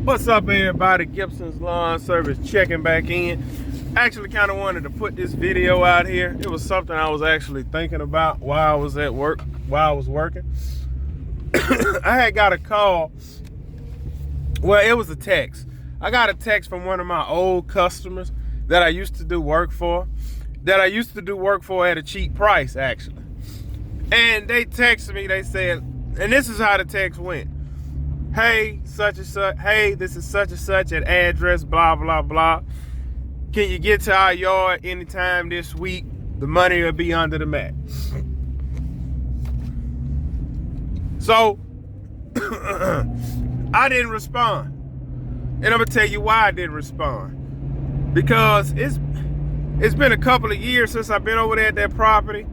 What's up, everybody? Gibson's Lawn Service checking back in. Actually kind of wanted to put this video out here. It was something I was actually thinking about while I was at work, while I was working. I had got a call. Well, it was a text. I got a text from one of my old customers that I used to do work for, at a cheap price, actually. And they texted me, they said, and this is how the text went. Hey, such and such, hey, this is such and such at address, blah, blah, blah. Can you get to our yard anytime this week? The money will be under the mat. So, I didn't respond. And I'm gonna tell you why I didn't respond. Because it's been a couple of years since I've been over there at that property.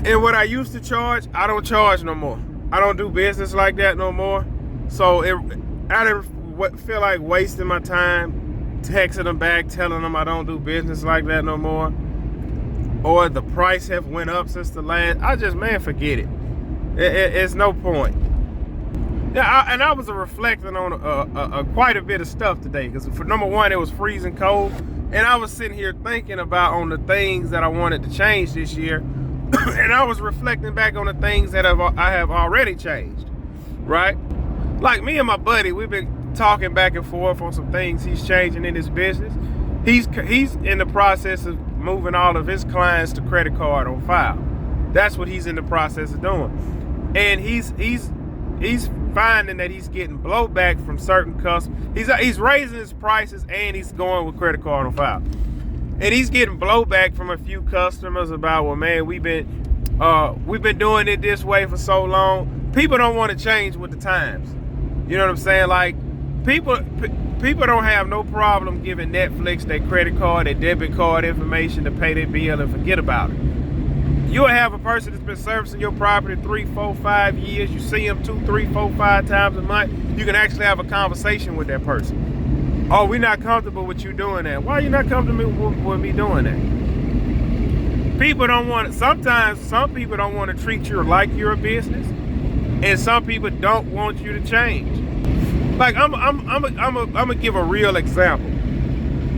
And what I used to charge, I don't charge no more. I don't do business like that no more. So I didn't feel like wasting my time texting them back, telling them I don't do business like that no more. Or the price have went up since the last. I just, man, forget it. It's no point. Yeah, and I was reflecting on quite a bit of stuff today. Because for number one, it was freezing cold. And I was sitting here thinking about on the things that I wanted to change this year. And I was reflecting back on the things that I have already changed, right? Like me and my buddy, we've been talking back and forth on some things he's changing in his business. He's in the process of moving all of his clients to credit card on file. That's what he's in the process of doing. And he's finding that he's getting blowback from certain customers. He's raising his prices and he's going with credit card on file. And he's getting blowback from a few customers about, well, man, we've been doing it this way for so long. People don't want to change with the times. You know what I'm saying? Like, people don't have no problem giving Netflix their credit card, their debit card information to pay their bill and forget about it. You'll have a person that's been servicing your property 3, 4, 5 years. You see them 2, 3, 4, 5 times a month. You can actually have a conversation with that person. Oh, we're not comfortable with you doing that. Why are you not comfortable with me doing that? People don't want, sometimes some people don't want to treat you like you're a business, and some people don't want you to change. Like, I'm gonna give a real example.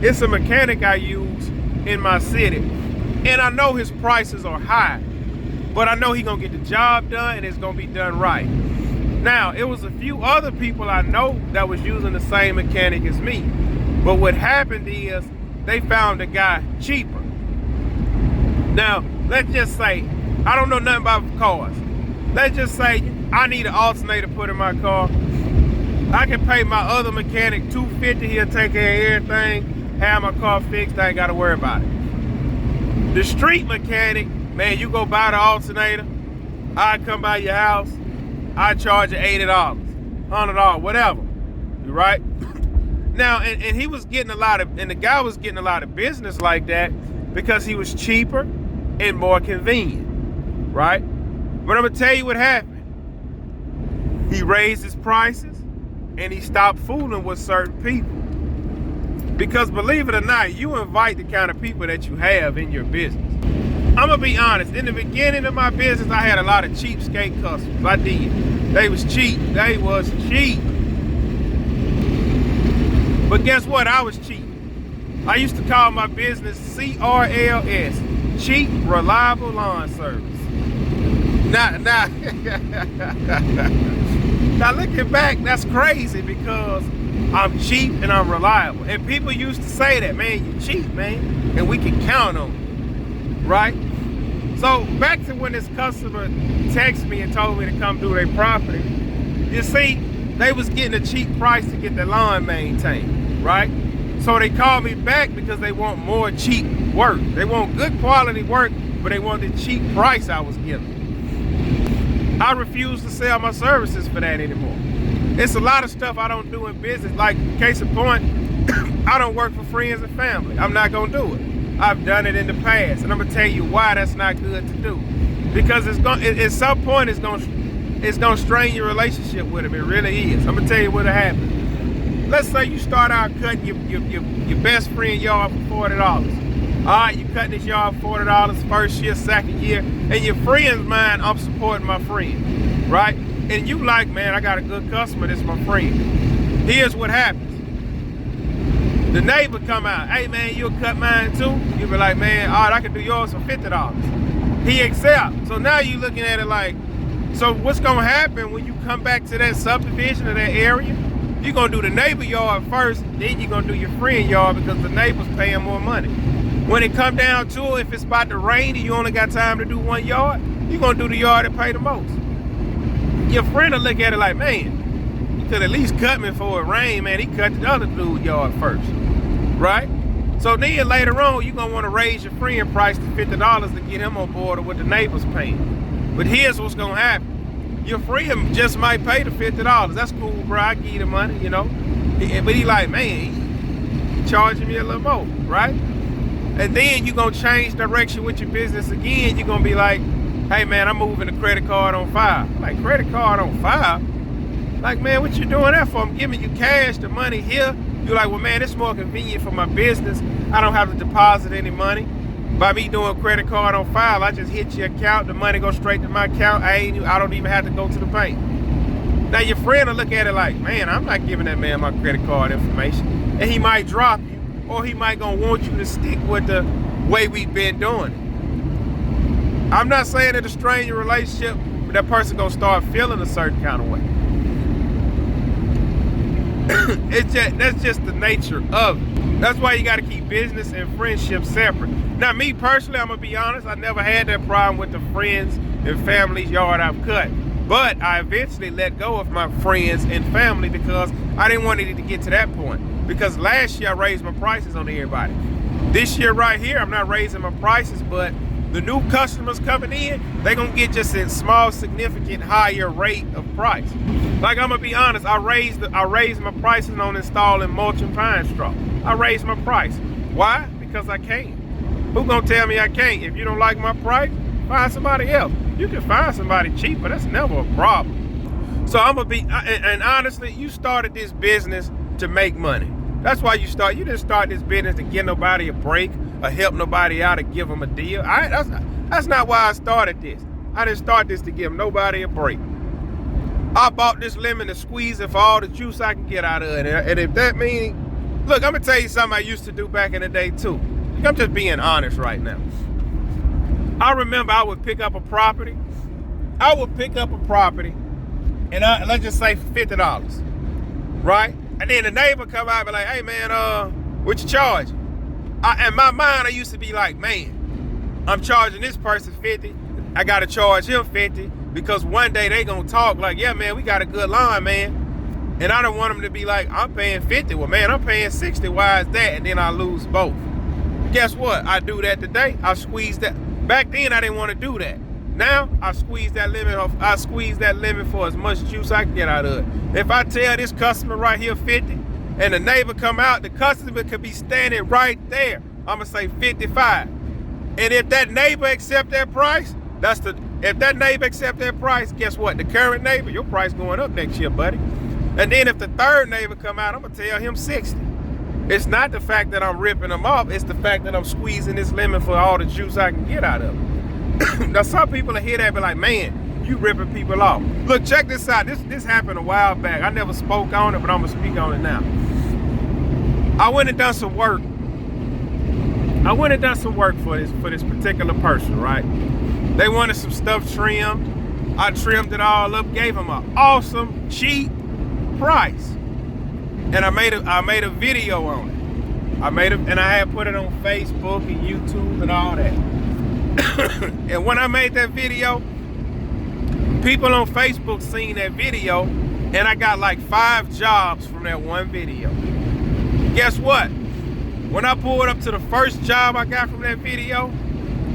It's a mechanic I use in my city, and I know his prices are high, but I know he's gonna get the job done and it's gonna be done right. Now, it was a few other people I know that was using the same mechanic as me. But what happened is they found a guy cheaper. Now, let's just say, I don't know nothing about cars. Let's just say I need an alternator put in my car. I can pay my other mechanic $250. He'll take care of everything, have my car fixed. I ain't got to worry about it. The street mechanic, man, you go buy the alternator. I come by your house. I charge you $80, $100, whatever. You right? Now, and he was getting a lot of, and the guy was getting a lot of business like that because he was cheaper and more convenient, right? But I'm gonna tell you what happened. He raised his prices and he stopped fooling with certain people. Because believe it or not, you invite the kind of people that you have in your business. I'm gonna be honest, in the beginning of my business, I had a lot of cheapskate customers. I did. They was cheap. They was cheap. But guess what? I was cheap. I used to call my business CRLS, Cheap Reliable Lawn Service. Now looking back, that's crazy because I'm cheap and I'm reliable. And people used to say that, man, you cheap, man, and we can count on you. Right? So back to when this customer texted me and told me to come do their property. You see, they was getting a cheap price to get their lawn maintained, right? So they called me back because they want more cheap work. They want good quality work, but they want the cheap price I was giving. I refuse to sell my services for that anymore. It's a lot of stuff I don't do in business. Like, case in point, I don't work for friends and family. I'm not gonna do it. I've done it in the past, and I'm gonna tell you why that's not good to do. Because at some point it's gonna strain your relationship with them. It really is. I'm gonna tell you what'll happen. Let's say you start out cutting your best friend yard for $40. All right, you cutting this yard for $40 first year, second year, and your friend's mind, I'm supporting my friend, right? And you like, man, I got a good customer, this is my friend. Here's what happens. The neighbor come out, hey man, you'll cut mine too? You be like, man, all right, I can do yours for $50. He accepts. So now you looking at it like, so what's gonna happen when you come back to that subdivision or that area? You're gonna do the neighbor yard first, then you're gonna do your friend yard because the neighbor's paying more money. When it come down to it, if it's about to rain and you only got time to do one yard, you're gonna do the yard that pay the most. Your friend will look at it like, man, you could at least cut me for it rain, man. He cut the other dude's yard first, right? So then later on, you're gonna wanna raise your friend price to $50 to get him on board with what the neighbor's paying. But here's what's gonna happen. Your friend just might pay the $50. That's cool, bro, I give you the money, you know? But he like, man, he charging me a little more, right? And then you're gonna change direction with your business again. You're gonna be like, hey man, I'm moving the credit card on file. Like, credit card on file? Like, man, what you doing that for? I'm giving you cash, the money here. You're like, well man, it's more convenient for my business. I don't have to deposit any money. By me doing credit card on file, I just hit your account, the money goes straight to my account. I don't even have to go to the bank. Now your friend will look at it like, man, I'm not giving that man my credit card information. And he might drop you, or he might gonna want you to stick with the way we've been doing it. I'm not saying that a stranger relationship, but that person gonna start feeling a certain kind of way. That's just the nature of it. That's why you gotta keep business and friendship separate. Now me personally, I'm gonna be honest, I never had that problem with the friends and family's yard I've cut. But I eventually let go of my friends and family because I didn't want it to get to that point. Because last year I raised my prices on everybody. This year right here, I'm not raising my prices, but the new customers coming in, they're gonna get just a small, significant higher rate of price. Like, I'm gonna be honest, I raised my prices on installing mulch and pine straw. I raised my price. Why? Because I can. Who gonna tell me I can't? If you don't like my price, find somebody else. You can find somebody cheaper, that's never a problem. So I'm gonna be, and honestly, you started this business to make money. That's why you didn't start this business to give nobody a break or help nobody out or give them a deal. That's not why I started this. I didn't start this to give nobody a break. I bought this lemon to squeeze it for all the juice I can get out of it. And if that means, look, I'm gonna tell you something I used to do back in the day too. I'm just being honest right now. I remember I would pick up a property. And let's just say $50, right? And then the neighbor come out and be like, hey man, what you charge? In my mind, I used to be like, man, I'm charging this person 50. I gotta charge him 50 because one day they gonna talk like, yeah man, we got a good line, man. And I don't want them to be like, I'm paying 50. Well man, I'm paying 60, why is that? And then I lose both. Guess what? I do that today. I squeeze that. Back then I didn't want to do that. Now I squeeze that lemon for as much juice I can get out of it. If I tell this customer right here 50 and the neighbor come out, the customer could be standing right there. I'm gonna say 55. And if that neighbor accept that price, if that neighbor accept that price, guess what? The current neighbor, your price going up next year, buddy. And then if the third neighbor come out, I'm gonna tell him 60. It's not the fact that I'm ripping them off, it's the fact that I'm squeezing this lemon for all the juice I can get out of it. Now some people will hear that and be like, man, you ripping people off. Look, check this out. This happened a while back. I never spoke on it, but I'm gonna speak on it now. I went and done some work. For this particular person, right? They wanted some stuff trimmed. I trimmed it all up, gave them an awesome, cheap price. And I made a video on it. And I had put it on Facebook and YouTube and all that. And when I made that video, people on Facebook seen that video, and I got like 5 jobs from that one video. Guess what? When I pulled up to the first job I got from that video,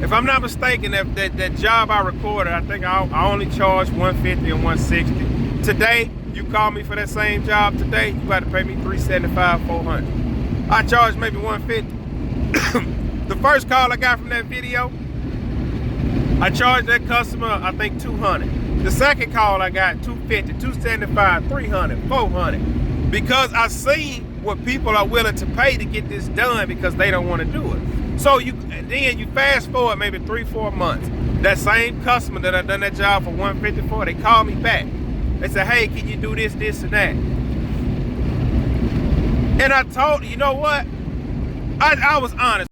if I'm not mistaken, that job I recorded, I think I only charged $150 and $160. Today, you call me for that same job today, you got to pay me $375, $400. I charged maybe $150. The first call I got from that video, I charged that customer, I think $200. The second call I got $250, $275, $300, $400. Because I seen what people are willing to pay to get this done because they don't want to do it. So then you fast forward maybe 3-4 months. That same customer that I done that job for $150 for, they call me back. They say, hey, can you do this, and that? And I told, you know what? I was honest.